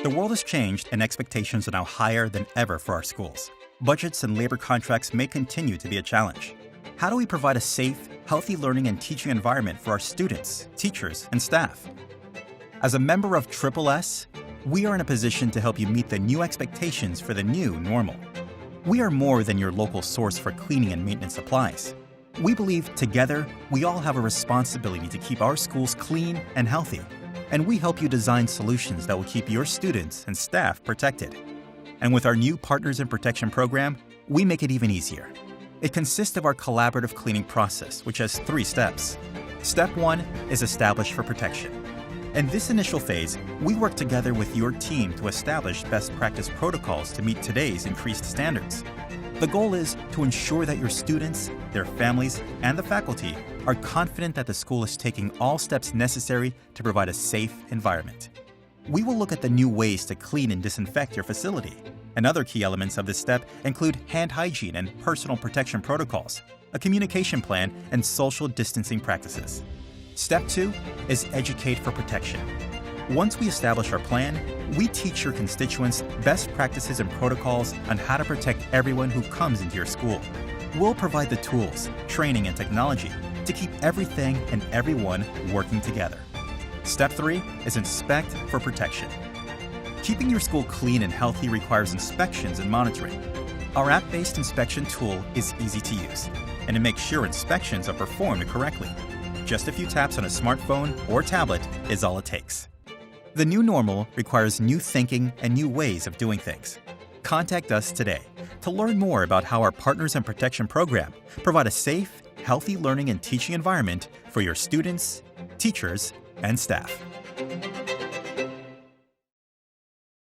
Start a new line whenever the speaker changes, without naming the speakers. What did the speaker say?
The world has changed and expectations are now higher than ever for our schools. Budgets and labor contracts may continue to be a challenge. How do we provide a safe, healthy learning and teaching environment for our students, teachers, and staff? As a member of SSS, we are in a position to help you meet the new expectations for the new normal. We are more than your local source for cleaning and maintenance supplies. We believe together we all have a responsibility to keep our schools clean and healthy, and we help you design solutions that will keep your students and staff protected. And with our new Partners in Protection program, we make it even easier. It consists of our collaborative cleaning process, which has 3 steps. Step 1 is establish for protection. In this initial phase, we work together with your team to establish best practice protocols to meet today's increased standards. The goal is to ensure that your students, their families, and the faculty are confident that the school is taking all steps necessary to provide a safe environment. We will look at the new ways to clean and disinfect your facility. And other key elements of this step include hand hygiene and personal protection protocols, a communication plan, and social distancing practices. Step 2 is educate for protection. Once we establish our plan, we teach your constituents best practices and protocols on how to protect everyone who comes into your school. We'll provide the tools, training, and technology to keep everything and everyone working together. Step 3 is inspect for protection. Keeping your school clean and healthy requires inspections and monitoring. Our app-based inspection tool is easy to use, and it makes sure inspections are performed correctly. Just a few taps on a smartphone or tablet is all it takes. The new normal requires new thinking and new ways of doing things. Contact us today to learn more about how our Partners in Protection program provide a safe, healthy learning and teaching environment for your students, teachers, and staff.